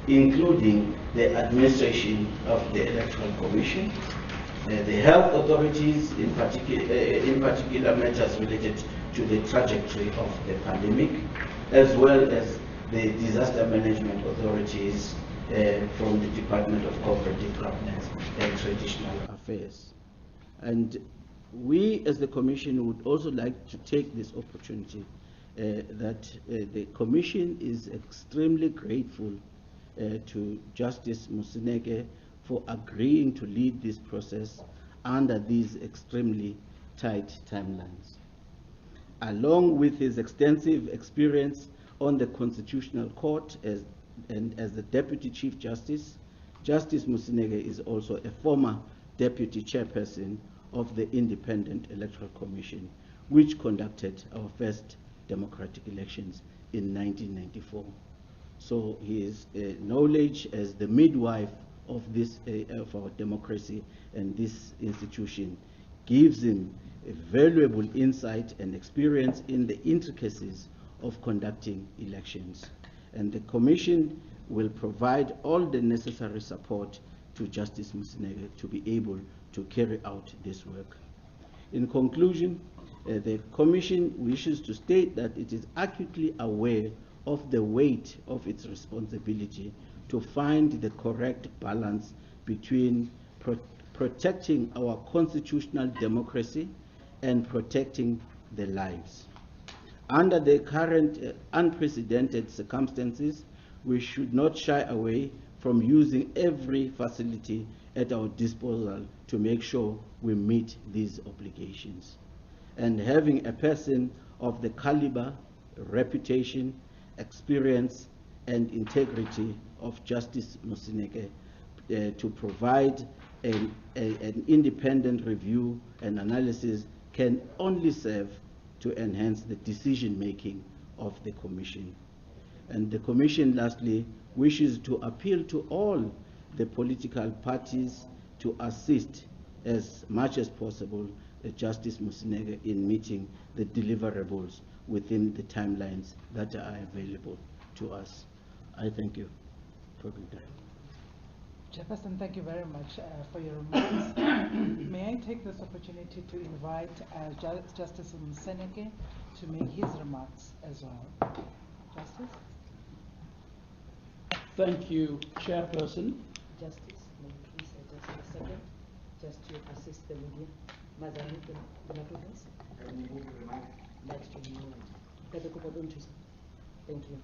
including the administration of the Electoral Commission, the health authorities, in particular matters related to the trajectory of the pandemic, as well as the disaster management authorities from the Department of Cooperative Governance and Traditional Affairs. And we as the Commission would also like to take this opportunity that the Commission is extremely grateful to Justice Moseneke for agreeing to lead this process under these extremely tight timelines. Along with his extensive experience on the Constitutional Court as the Deputy Chief Justice, Justice Moseneke is also a former Deputy Chairperson of the Independent Electoral Commission, which conducted our first democratic elections in 1994. So his knowledge as the midwife of this of our democracy and this institution gives him a valuable insight and experience in the intricacies of conducting elections. And the Commission will provide all the necessary support to Justice Moseneke to be able to carry out this work. In conclusion, the Commission wishes to state that it is acutely aware of the weight of its responsibility to find the correct balance between protecting our constitutional democracy and protecting the lives. Under the current unprecedented circumstances, we should not shy away from using every facility at our disposal to make sure we meet these obligations. And having a person of the caliber, reputation, experience, and integrity of Justice Moseneke to provide an independent review and analysis can only serve to enhance the decision-making of the Commission. And the Commission, lastly, wishes to appeal to all the political parties to assist as much as possible Justice Moseneke in meeting the deliverables within the timelines that are available to us. I thank you for your time. Jefferson, thank you very much for your remarks. May I take this opportunity to invite Justice Moseneke to make his remarks as well. Justice? Thank you, Chairperson. Justice, may you please just a second, just to assist the media. Moseneke, next to you. Thank you.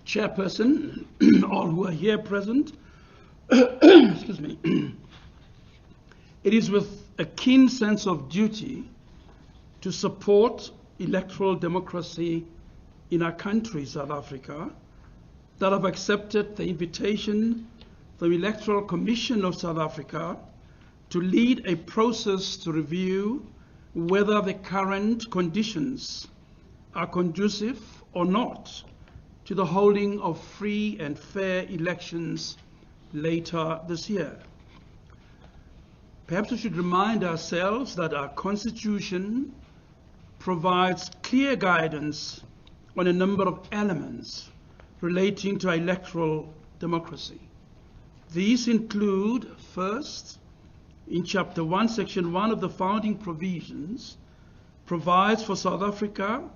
Chairperson, all who are here present, excuse me, it is with a keen sense of duty to support electoral democracy in our country, South Africa, that I've accepted the invitation from the Electoral Commission of South Africa to lead a process to review whether the current conditions are conducive or not to the holding of free and fair elections later this year. Perhaps we should remind ourselves that our Constitution provides clear guidance on a number of elements relating to electoral democracy. These include, first, in Chapter 1, Section 1 of the founding provisions, provides for South Africa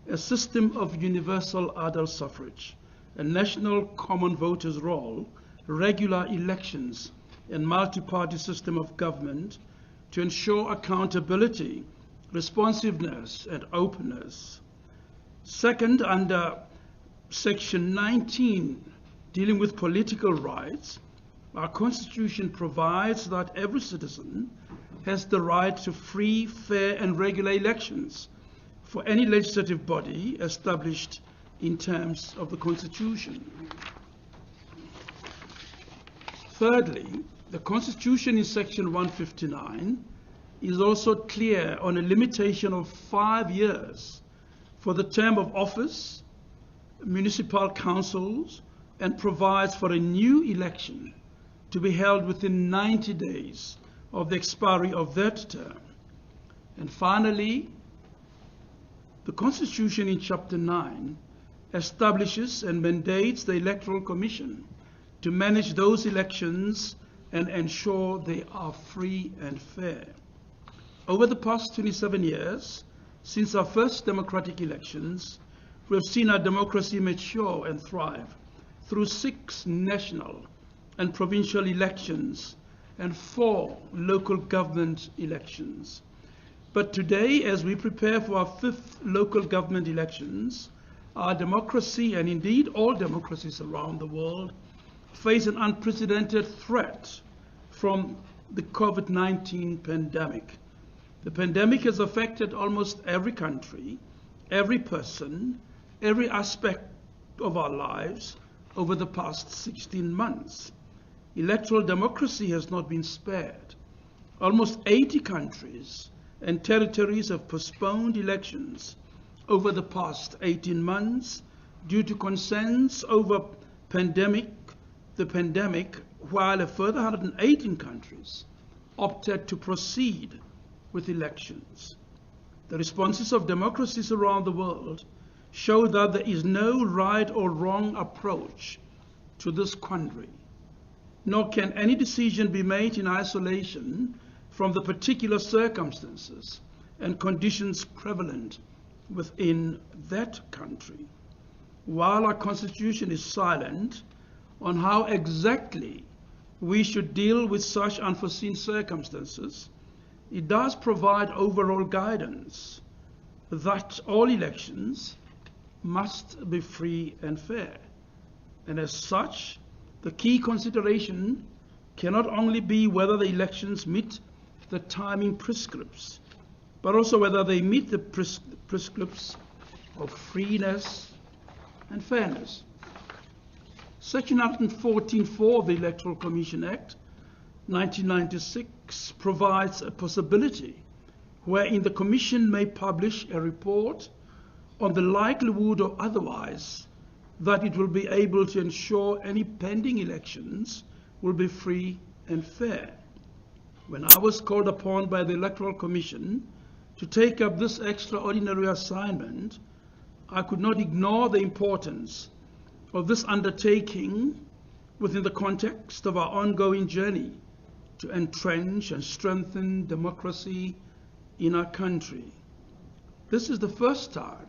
a system of universal adult suffrage, a national common voters' roll, regular elections, and multi-party system of government to ensure accountability, responsiveness, and openness. Second, under Section 19, dealing with political rights, our Constitution provides that every citizen has the right to free, fair, and regular elections for any legislative body established in terms of the Constitution. Thirdly, the Constitution in Section 159 is also clear on a limitation of 5 years for the term of office, municipal councils, and provides for a new election to be held within 90 days of the expiry of that term. And finally, the Constitution in Chapter 9 establishes and mandates the Electoral Commission to manage those elections and ensure they are free and fair. Over the past 27 years, since our first democratic elections, we have seen our democracy mature and thrive through 6 national and provincial elections and 4 local government elections. But today, as we prepare for our 5th local government elections, our democracy, and indeed all democracies around the world, face an unprecedented threat from the COVID-19 pandemic. The pandemic has affected almost every country, every person, every aspect of our lives over the past 16 months. Electoral democracy has not been spared. Almost 80 countries and territories have postponed elections over the past 18 months due to concerns over the pandemic, while a further 118 countries opted to proceed with elections. The responses of democracies around the world show that there is no right or wrong approach to this quandary, nor can any decision be made in isolation from the particular circumstances and conditions prevalent within that country. While our Constitution is silent on how exactly we should deal with such unforeseen circumstances, it does provide overall guidance that all elections must be free and fair. And as such, the key consideration cannot only be whether the elections meet the timing prescripts, but also whether they meet the prescripts of freeness and fairness. Section 114.4 of the Electoral Commission Act 1996 provides a possibility wherein the Commission may publish a report on the likelihood or otherwise that it will be able to ensure any pending elections will be free and fair. When I was called upon by the Electoral Commission to take up this extraordinary assignment, I could not ignore the importance of this undertaking within the context of our ongoing journey to entrench and strengthen democracy in our country. This is the first time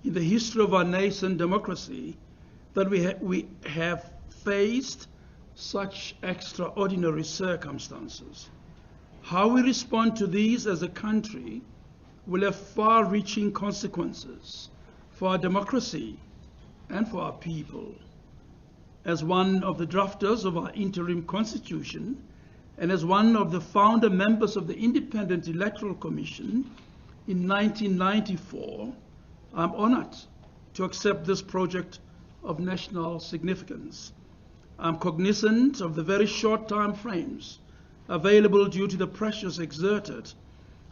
in the history of our nascent democracy that we have faced such extraordinary circumstances. How we respond to these as a country will have far-reaching consequences for our democracy and for our people. As one of the drafters of our interim constitution and as one of the founder members of the Independent Electoral Commission in 1994, I'm honored to accept this project of national significance. I'm cognizant of the very short time frames available due to the pressures exerted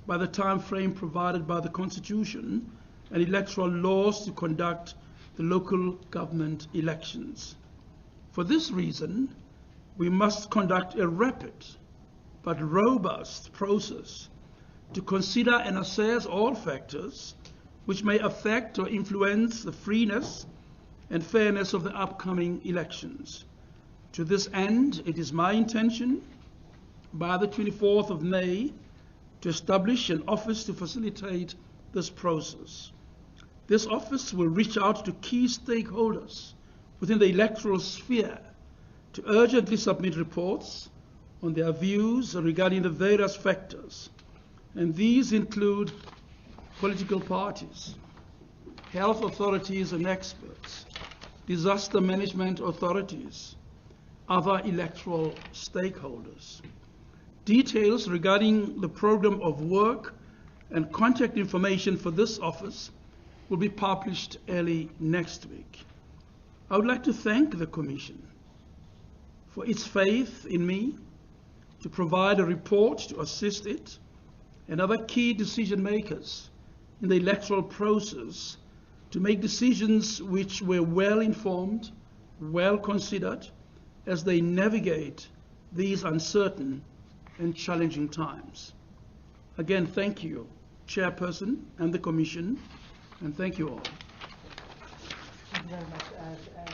by the time frame provided by the Constitution and electoral laws to conduct the local government elections. For this reason, we must conduct a rapid but robust process to consider and assess all factors which may affect or influence the freeness and fairness of the upcoming elections. To this end, it is my intention by the 24th of May to establish an office to facilitate this process. This office will reach out to key stakeholders within the electoral sphere to urgently submit reports on their views regarding the various factors, and these include political parties, health authorities and experts, disaster management authorities, other electoral stakeholders. Details regarding the program of work and contact information for this office will be published early next week. I would like to thank the Commission for its faith in me to provide a report to assist it and other key decision makers in the electoral process to make decisions which were well informed, well considered, as they navigate these uncertain and challenging times. Again, thank you, Chairperson and the Commission, and thank you all. Thank you very much,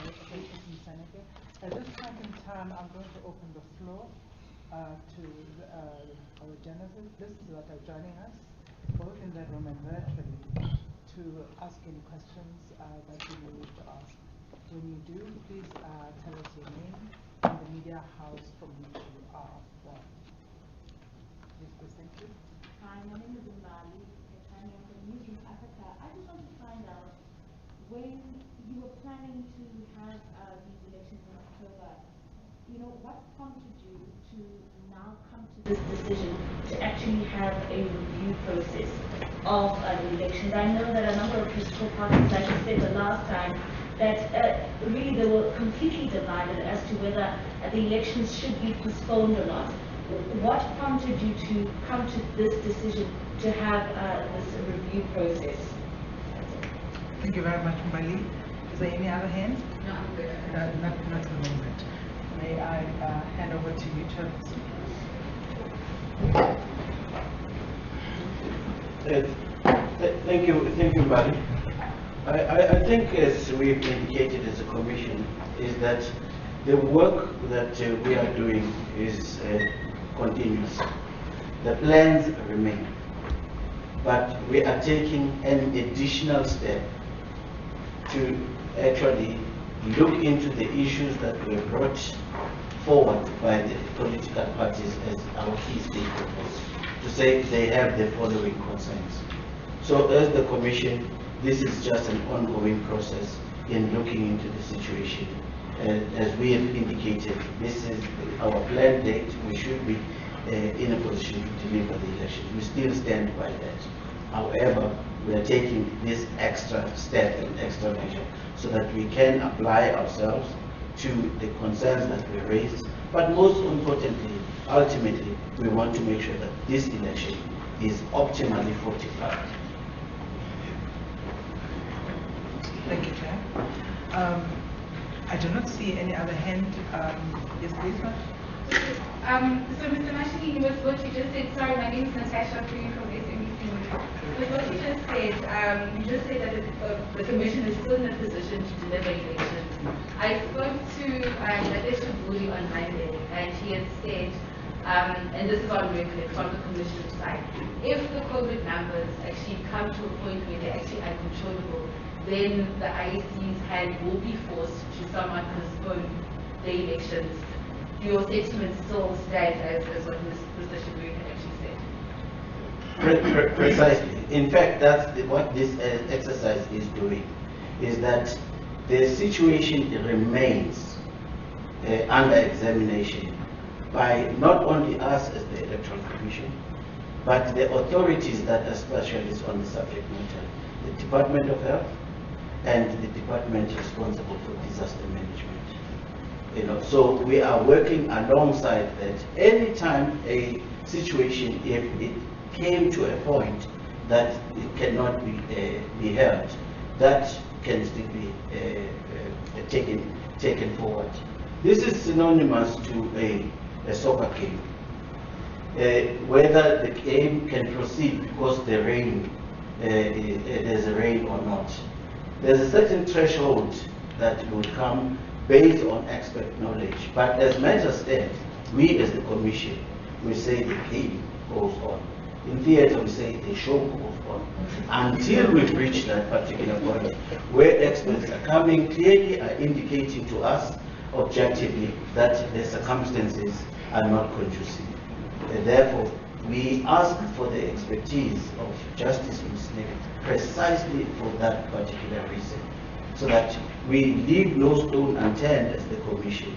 Justice Moseneke. At this point in time, I'm going to open the floor to our journalists that are joining us, both in the room and virtually, to ask any questions that you may wish to ask. When you do, please tell us your name and the media house from which you are from. Yes, please, thank you. Hi, my name is Mbali. I'm from Newsroom Africa. I just want to find out, when you were planning to have these elections in October, what prompted you to now come to this decision to actually have a review process of the elections? I know that a number of political parties, like I said the last time, that really they were completely divided as to whether the elections should be postponed or not. What prompted you to come to this decision to have this review process? Thank you very much, Mbali. Is there any other hand? No, I'm good. Not at the moment. May I hand over to you, Chairperson? Thank you, Mbali. I think, as we've indicated as a Commission, is that the work that we are doing is continuous. The plans remain, but we are taking an additional step to actually look into the issues that were brought forward by the political parties as our key stakeholders, to say they have the following concerns. So as the Commission, this is just an ongoing process in looking into the situation. As we have indicated, this is our planned date. We should be in a position to deliver the elections. We still stand by that. However, we are taking this extra step and extra measure so that we can apply ourselves to the concerns that we raised. But most importantly, ultimately, we want to make sure that this election is optimally fortified. Thank you, Chair. I do not see any other hand. Yes, please, ma'am. So Mr. Mashiki, with what you just said, sorry, my name is Natasha Free from SMBC. With what you just said that the Commission is still in a position to deliver elections. I spoke to Natasha Buri on Monday, and he had said, and this is on record from the Commission side, if the COVID numbers actually come to a point where they're actually uncontrollable, then the IEC's hand will be forced to somewhat postpone the elections. Do your statement still stand as what Mr. Shiburi had actually said? Precisely. In fact, that's what this exercise is doing, is that the situation remains under examination by not only us as the Electoral Commission, but the authorities that are specialists on the subject matter, the Department of Health and the department responsible for disaster management. So we are working alongside that. Anytime a situation, if it came to a point that it cannot be held, that can still be taken forward. This is synonymous to a soccer game. Whether the game can proceed because the rain, there's a rain or not. There's a certain threshold that will come based on expert knowledge. But as matters stand, we as the Commission, we say the game goes on. In theater, we say the show goes on. Until we've reached that particular point where experts are coming, clearly are indicating to us objectively that the circumstances are not conducive. Therefore, we ask for the expertise of Justice Moseneke precisely for that particular reason, so that we leave no stone unturned as the Commission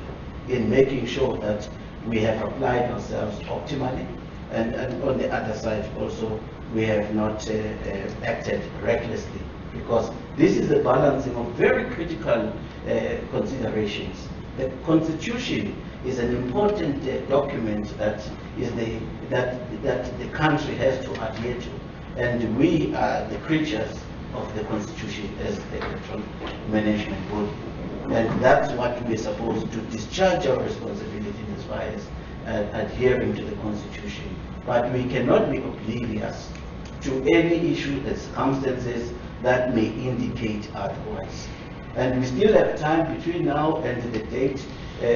in making sure that we have applied ourselves optimally, and on the other side also we have not acted recklessly, because this is a balancing of very critical considerations. The Constitution is an important document that the country has to adhere to, and we are the creatures of the Constitution as the electoral management body, and that's what we're supposed to discharge our responsibility as far as adhering to the Constitution. But we cannot be oblivious to any issue and circumstances that may indicate otherwise. And we still have time between now and the date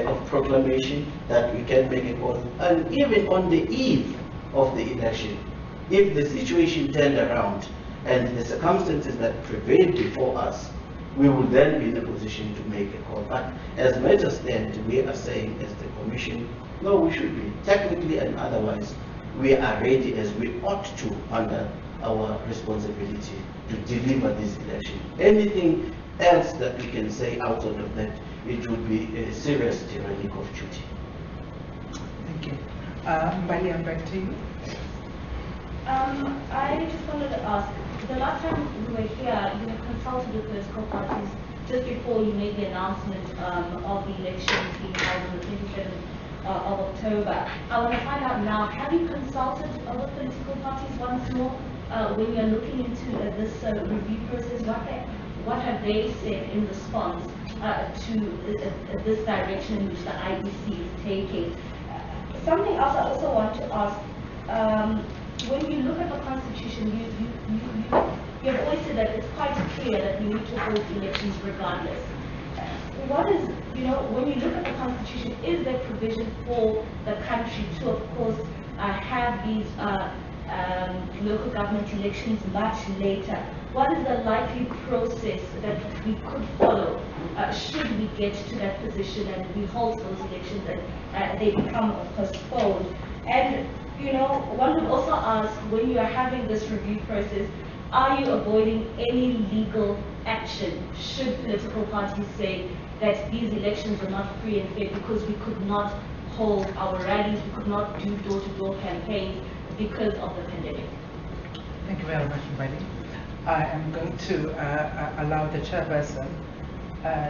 of proclamation that we can make a call. And even on the eve of the election, if the situation turned around and the circumstances that prevailed before us, we will then be in a position to make a call. But as matters stand, we are saying as the Commission, no, we should be. Technically and otherwise, we are ready as we ought to under our responsibility to deliver this election. Anything else that we can say outside of that, it would be a serious tyranny of duty. Thank you. Mbali, I'm back to you. I just wanted to ask, the last time we were here, you had consulted with political parties just before you made the announcement of the elections being held on the 27th of October. I want to find out now, have you consulted other political parties once more when you're looking into this review process? What have they said in response to this direction in which the IEC is taking? Something else I also want to ask, when you look at the Constitution, you have always said that it's quite clear that we need to hold elections regardless. What is, when you look at the Constitution, is there provision for the country to, of course, have these local government elections much later? What is the likely process that we could follow should we get to that position and we hold those elections and they become postponed? And one would also ask, when you are having this review process, are you avoiding any legal action should political parties say that these elections are not free and fair because we could not hold our rallies, we could not do door-to-door campaigns because of the pandemic? Thank you very much, Mbali. I am going to allow the chairperson.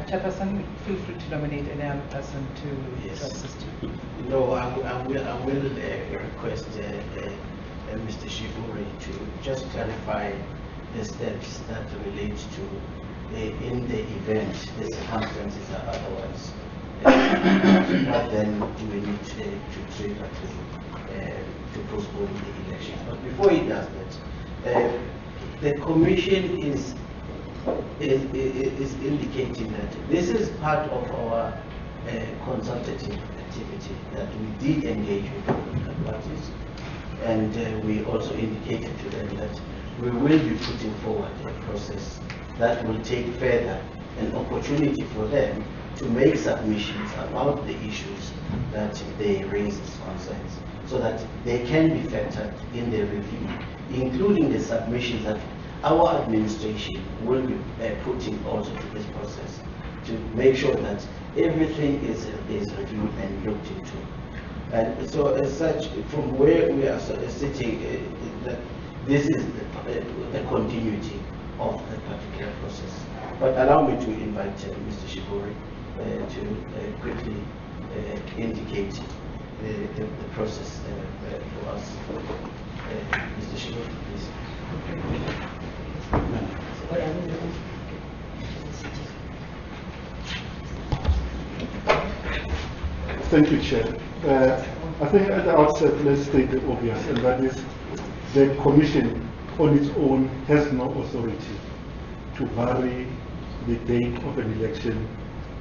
Chairperson, feel free to nominate any other person to assist you. No, I will request Mr. Shifuri to just clarify the steps that relate to in the event the circumstances are otherwise. What then do we need to trigger to postpone the elections? But before he does that, the Commission is indicating that this is part of our consultative activity, that we did engage with political parties, and we also indicated to them that we will be putting forward a process that will take further an opportunity for them to make submissions about the issues that they raise as concerns, so that they can be factored in the review, including the submissions that our administration will be putting also to this process to make sure that everything is reviewed and looked into. And so as such, from where we are sitting, that this is the continuity of the particular process. But allow me to invite Mr. Shibori to quickly indicate the process for us. Mr. Shibori, please. Thank you, Chair. I think at the outset, let's state the obvious, and that is the Commission on its own has no authority to vary the date of an election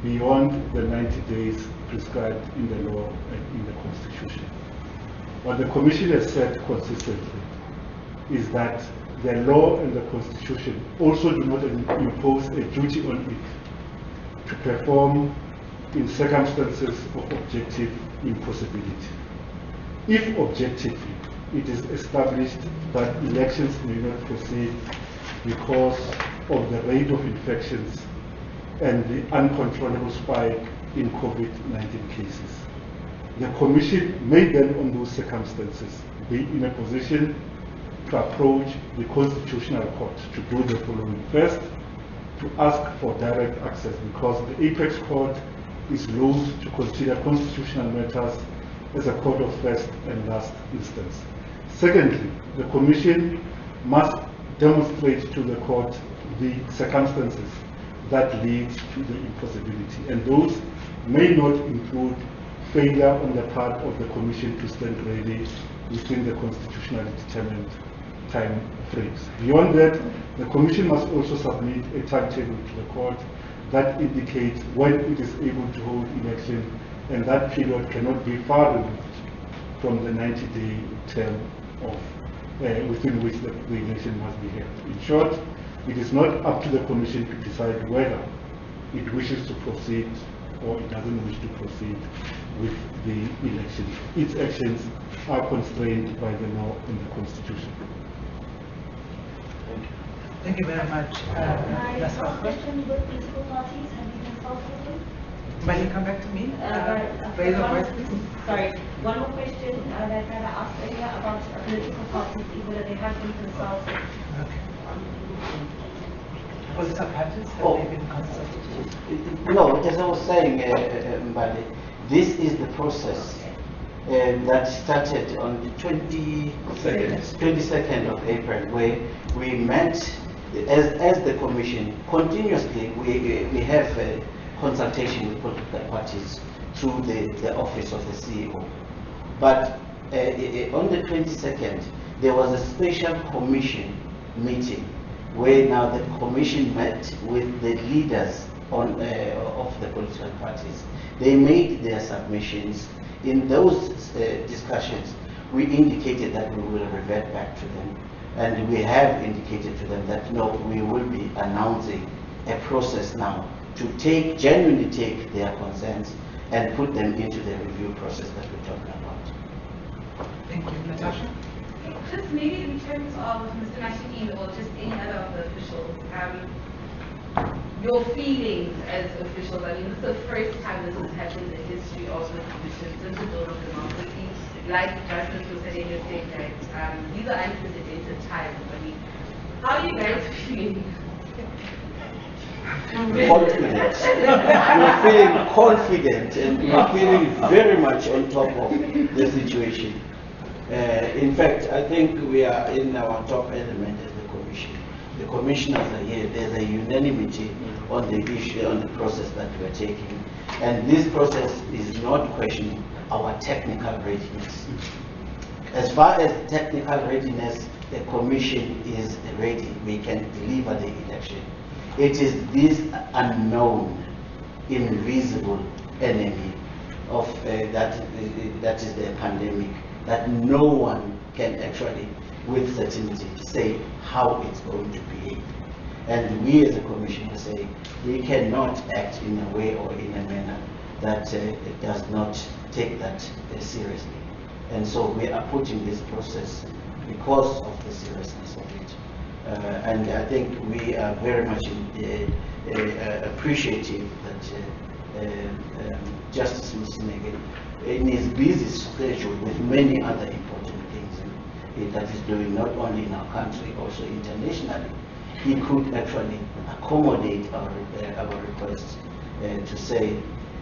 beyond the 90 days prescribed in the law and in the Constitution. What the Commission has said consistently is that the law and the Constitution also do not impose a duty on it to perform in circumstances of objective impossibility. If objectively it is established that elections may not proceed because of the rate of infections and the uncontrollable spike in COVID-19 cases. The Commission may then, on those circumstances, be in a position to approach the Constitutional Court to do the following. First, to ask for direct access, because the Apex Court is loath to consider constitutional matters as a court of first and last instance. Secondly, the Commission must demonstrate to the court the circumstances that lead to the impossibility, and those may not include failure on the part of the Commission to stand ready within the constitutionally determined time frames. Beyond that, the Commission must also submit a timetable to the court that indicates when it is able to hold election, and that period cannot be far removed from the 90-day term of within which the election must be held. In short, it is not up to the Commission to decide whether it wishes to proceed or it doesn't wish to proceed with the election. Its actions are constrained by the law and the Constitution. Thank you very much. My Last last question. question with political parties, have you consulted them? May you come back to me? But, Raise your one- voice, please. Sorry, one more question that I asked earlier about political parties, whether they have been consulted. Political parties, have Oh. they been consulted? No, as I was saying, Mbali, this is the process that started on the 22nd of April, where we met as the Commission. Continuously, we have consultation with political parties through the office of the CEO. But on the 22nd, there was a special commission meeting where now the Commission met with the leaders of the political parties. They made their submissions. In those discussions, we indicated that we will revert back to them, and we have indicated to them that no, we will be announcing a process now to genuinely take their concerns and put them into the review process that we're talking about. Thank you. Natasha? Just maybe in terms of Mr. Mashikile or just any other of the officials, your feelings as officials. I mean, this is the first time this has happened in the history of the Commission since the dawn of democracy. Like Justice Moseneke said, that these are unprecedented times. I mean, how are you guys feeling? Confident. We're feeling confident, and we're feeling very much on top of the situation. In fact, I think we are in our top element as the Commission. The commissioners are here. There's a unanimity on the issue, on the process that we're taking. And this process is not questioning our technical readiness. As far as technical readiness, the Commission is ready. We can deliver the election. It is this unknown, invisible enemy of that is the pandemic, that no one can actually with certainty say how it's going to behave. And we as a Commission are saying we cannot act in a way or in a manner that it does not take that seriously. And so we are putting this process because of the seriousness of it. And I think we are very much appreciative that Justice Moseneke, in his busy schedule with many other important things that he's doing, not only in our country, also internationally, he could actually accommodate our request to say,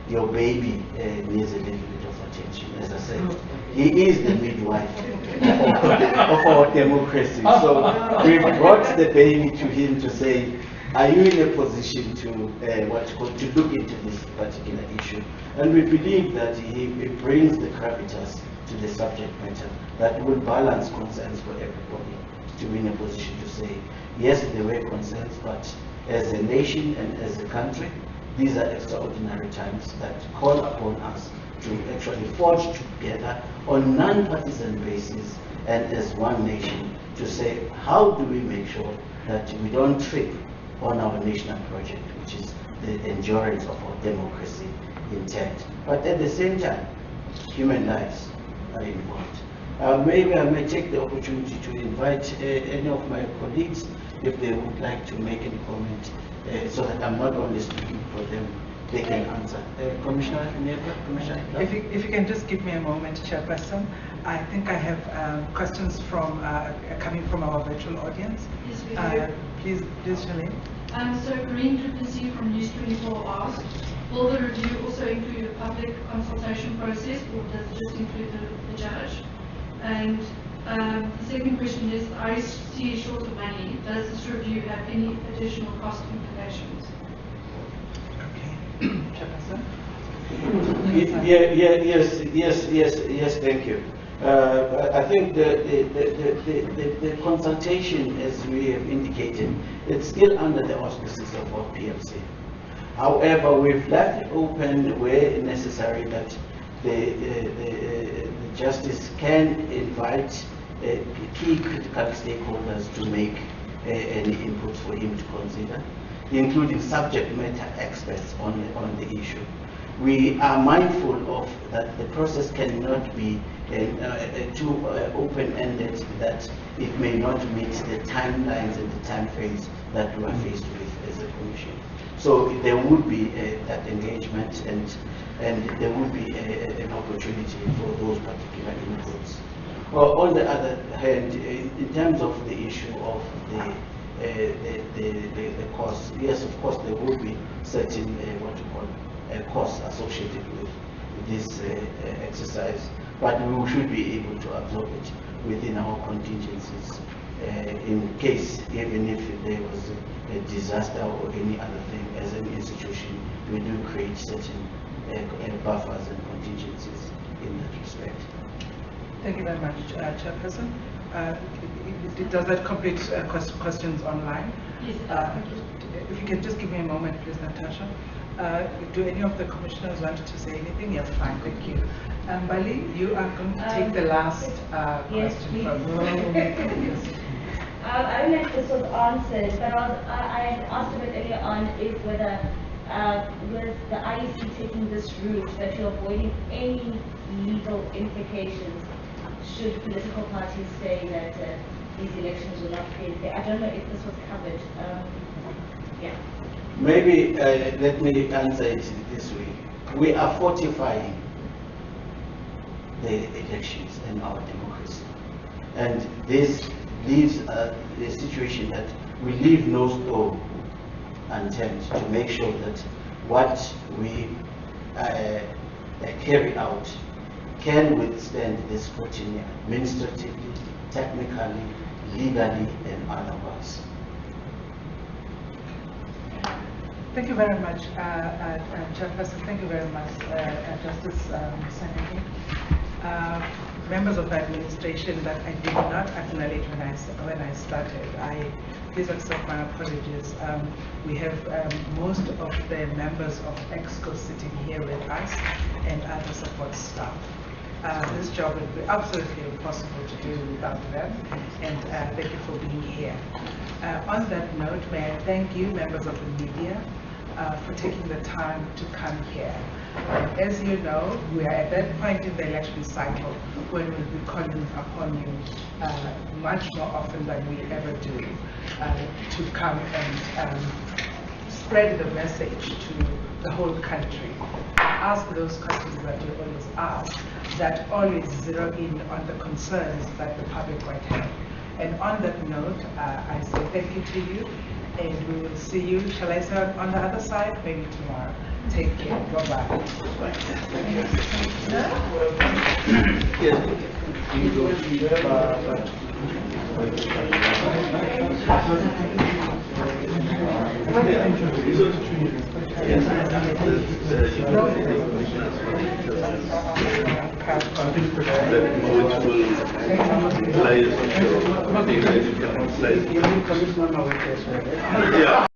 your baby needs a little bit of attention. As I said, he is the midwife of our democracy. So we brought the baby to him to say, are you in a position to to look into this particular issue? And we believe that he brings the gravitas to the subject matter that will balance concerns for everybody to be in a position to say, yes, there were concerns, but as a nation and as a country, these are extraordinary times that call upon us to actually forge together on non-partisan basis and as one nation to say, how do we make sure that we don't trip on our national project, which is the endurance of our democracy intact. But at the same time, human lives are involved. Maybe I may take the opportunity to invite any of my colleagues, if they would like to make any comment so that I'm not only speaking for them, they can answer. Commissioner Neva, Commissioner? If you can just give me a moment, Chairperson. I think I have questions from coming from our virtual audience. Yes, we do. Please, Shalene. So Corinne Duplessis from News 24 asked, will the review also include a public consultation process, or does it just include the judge? And the second question is, IEC is short of money. Does this review have any additional cost implications? Okay. Chairperson? Yes, thank you. I think the consultation, as we have indicated, it's still under the auspices of our PLC. However, we've left it open where necessary that the justice can invite key critical stakeholders to make any input for him to consider, including subject matter experts on the issue. We are mindful of that the process cannot be too open-ended, that it may not meet the timelines and the time frames that we are faced with as a commission. So there would be that engagement, and there would be an opportunity for those particular inputs. On the other hand, in terms of the issue of the costs, yes, of course, there will be certain what you call costs associated with this exercise, but we should be able to absorb it within our contingencies in case, even if there was a disaster or any other thing. As an institution, we do create certain buffers and contingencies in that respect. Thank you very much, Chairperson. Does that complete questions online? Yes. If you can just give me a moment, please, Natasha. Do any of the commissioners want to say anything? Yes, fine, thank you. Bali, you are going to take the last question from Yes. I don't know if this was answered, but I had asked a bit earlier on if whether with the IEC taking this route that you're avoiding any legal implications should political parties say that these elections will not be fair. I don't know if this was covered. Yeah. Maybe let me answer it this way. We are fortifying the elections and our democracy. And this leaves the situation that we leave no stone unturned to make sure that what we carry out can withstand the scrutiny administratively, technically, legally, and otherwise. Thank you very much, Chairperson. Thank you very much, Justice Moseneke. Members of the administration that I did not acknowledge when I started, please accept my apologies. We have most of the members of EXCO sitting here with us and other support staff. This job would be absolutely impossible to do without them, and thank you for being here. On that note, may I thank you, members of the media, for taking the time to come here. As you know, we are at that point in the election cycle when we'll be calling upon you much more often than we ever do to come and spread the message to the whole country. Ask those questions that you always ask, that always zero in on the concerns that the public might have. And on that note, I say thank you to you, and we will see you, shall I say, on the other side, maybe tomorrow. Take care. Bye-bye. Yeah.